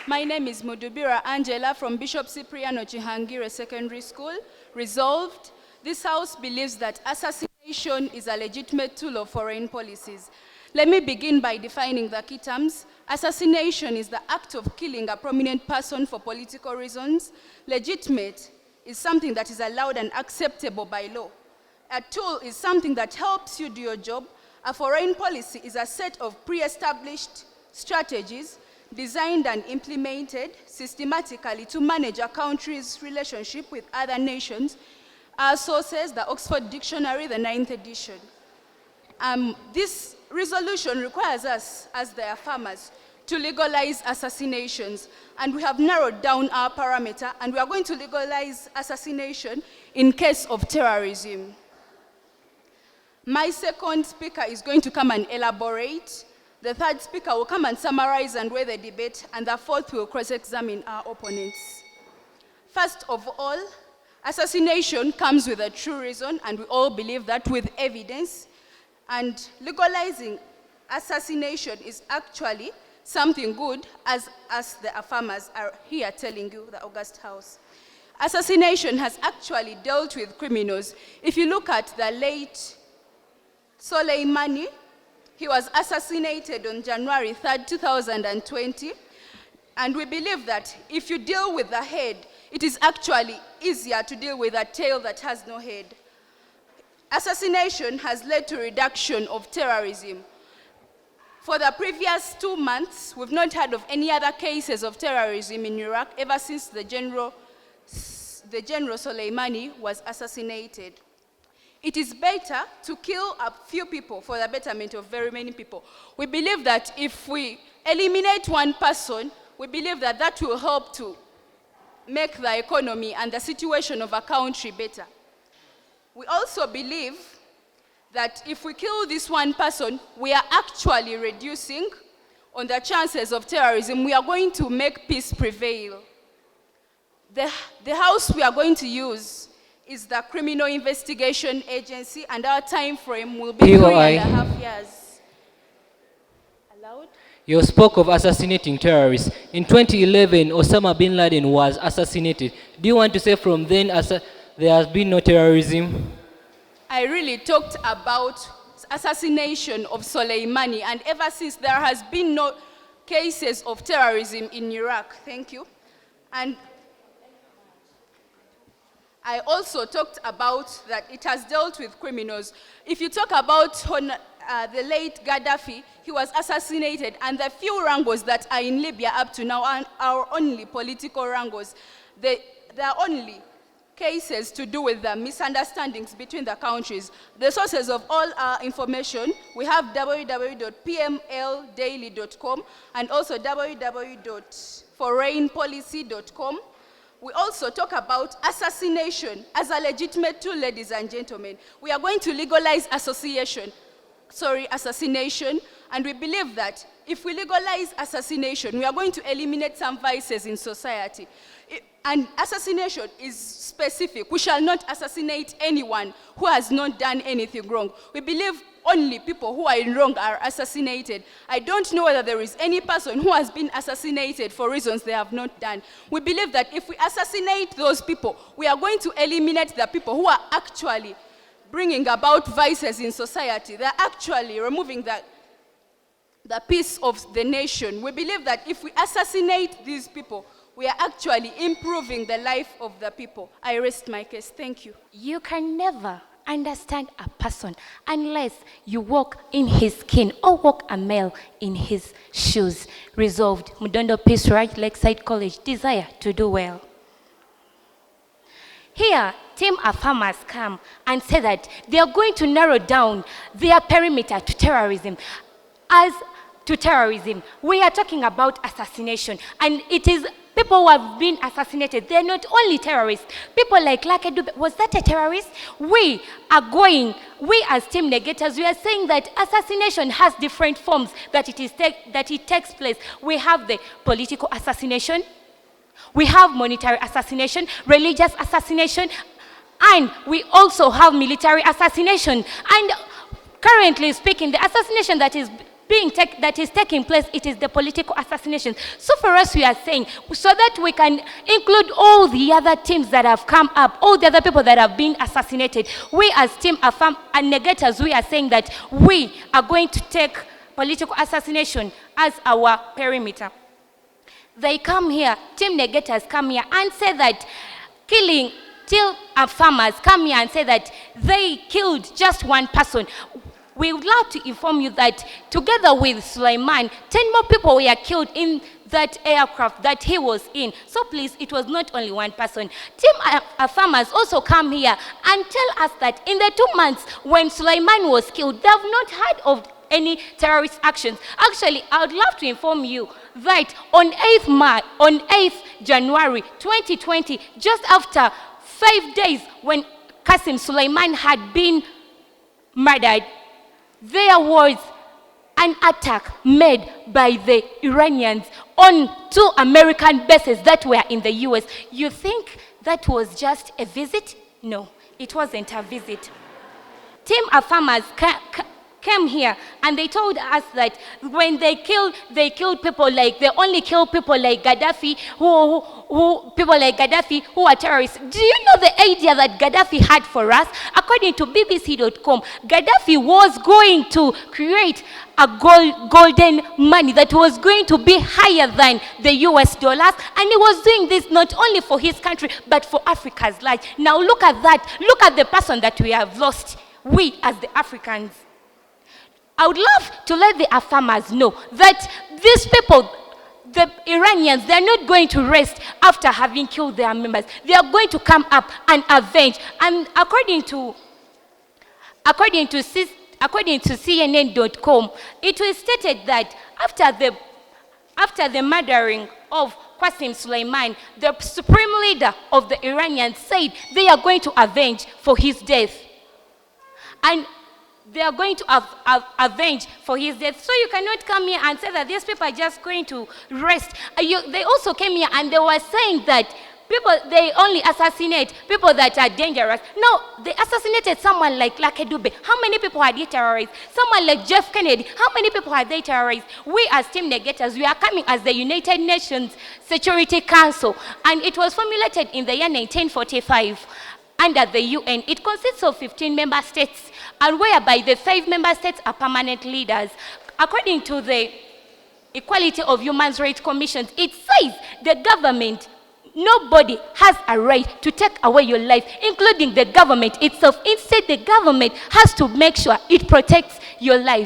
My name is Mudubira Angela from Bishop Cipriano Kihangire Secondary School. Resolved, this House believes that assassination is a legitimate tool of foreign policies. Let me begin by defining the key terms. Assassination is the act of killing a prominent person for political reasons. Legitimate is something that is allowed and acceptable by law. A tool is something that helps you do your job. A foreign policy is a set of pre-established strategies designed and implemented systematically to manage a country's relationship with other nations. Our sources, the Oxford Dictionary, the 9th edition. This resolution requires us, as their farmers, to legalize assassinations. And we have narrowed down our parameter, and we are going to legalize assassination in case of terrorism. My second speaker is going to come and elaborate. The third speaker will come and summarize and weigh the debate, and the fourth will cross-examine our opponents. First of all, assassination comes with a true reason, and we all believe that with evidence. And legalizing assassination is actually something good, as the farmers are here telling you, the August House. Assassination has actually dealt with criminals. If you look at the late Soleimani, he was assassinated on January 3rd, 2020. And we believe that if you deal with the head, it is actually easier to deal with a tail that has no head. Assassination has led to reduction of terrorism. For the previous 2 months, we've not heard of any other cases of terrorism in Iraq ever since the General Soleimani was assassinated. It is better to kill a few people for the betterment of very many people. We believe that if we eliminate one person, we believe that that will help to make the economy and the situation of a country better. We also believe that if we kill this one person, we are actually reducing on the chances of terrorism. We are going to make peace prevail. The house we are going to use is the Criminal Investigation Agency, and our time frame will be 3.5 years. Allowed? You spoke of assassinating terrorists. In 2011, Osama bin Laden was assassinated. Do you want to say from then there has been no terrorism? I really talked about assassination of Soleimani, and ever since there has been no cases of terrorism in Iraq. Thank you. And I also talked about that it has dealt with criminals. If you talk about the late Gaddafi, he was assassinated, and the few wrangles that are in Libya up to now are only political wrangles. They are only cases to do with the misunderstandings between the countries. The sources of all our information, we have www.pmldaily.com and also www.foreignpolicy.com. We also talk about assassination as a legitimate tool, ladies and gentlemen. We are going to legalize assassination, and we believe that if we legalize assassination, we are going to eliminate some vices in society. And assassination is specific. We shall not assassinate anyone who has not done anything wrong. We believe only people who are in wrong are assassinated. I don't know whether there is any person who has been assassinated for reasons they have not done. We believe that if we assassinate those people, we are going to eliminate the people who are actually bringing about vices in society. They're actually removing the peace of the nation. We believe that if we assassinate these people, we are actually improving the life of the people. I rest my case. Thank you. You can never understand a person unless you walk in his skin or walk a mile in his shoes. Resolved, Mudondo Peace Right, Lakeside College, desire to do well. Here, Team Farmers come and say that they are going to narrow down their perimeter to terrorism. As to terrorism, we are talking about assassination, and it is people who have been assassinated. They're not only terrorists. People like Dube, was that a terrorist? We as team negators, we are saying that assassination has different forms that it takes place. We have the political assassination, we have monetary assassination, religious assassination, and we also have military assassination. And currently speaking, the assassination that is that is taking place, it is the political assassination. So for us, we are saying, so that we can include all the other teams that have come up, all the other people that have been assassinated, we as Team Affirm and Negators, we are saying that we are going to take political assassination as our perimeter. They come here, Team Negators come here and say that killing till farmers come here and say that they killed just one person. We would love to inform you that together with Sulaiman, 10 more people were killed in that aircraft that he was in. So please, it was not only one person. Team farmers also come here and tell us that in the 2 months when Sulaiman was killed, they have not heard of any terrorist actions. Actually, I would love to inform you that on 8th January 2020, just after 5 days when Qasim Sulaiman had been murdered, there was an attack made by the Iranians on 2 American bases that were in the US. You think that was just a visit? No, it wasn't a visit. Team Affirmers came here and they told us that when they killed people like, they only kill people like Gaddafi, people like Gaddafi who are terrorists. Do you know the idea that Gaddafi had for us? According to BBC.com, Gaddafi was going to create a golden money that was going to be higher than the US dollars, and he was doing this not only for his country but for Africa's life. Now look at that. Look at the person that we have lost, we as the Africans. I would love to let the Affirmers know that these people, the Iranians, they're not going to rest after having killed their members. They are going to come up and avenge. And according to CNN.com, it was stated that after the murdering of Qasim Sulaiman, the supreme leader of the Iranians said they are going to avenge for his death. And they are going to avenge for his death. So you cannot come here and say that these people are just going to rest. They also came here and they were saying that they only assassinate people that are dangerous. No, they assassinated someone like Dube. How many people are they terrorists? Someone like Jeff Kennedy. How many people are they terrorists? We as Team Negators, we are coming as the United Nations Security Council, and it was formulated in the year 1945 under the UN. It consists of 15 member states, and whereby the 5 member states are permanent leaders. According to the Equality of Human Rights Commission, it says the government, nobody has a right to take away your life, including the government itself. Instead, the government has to make sure it protects your life.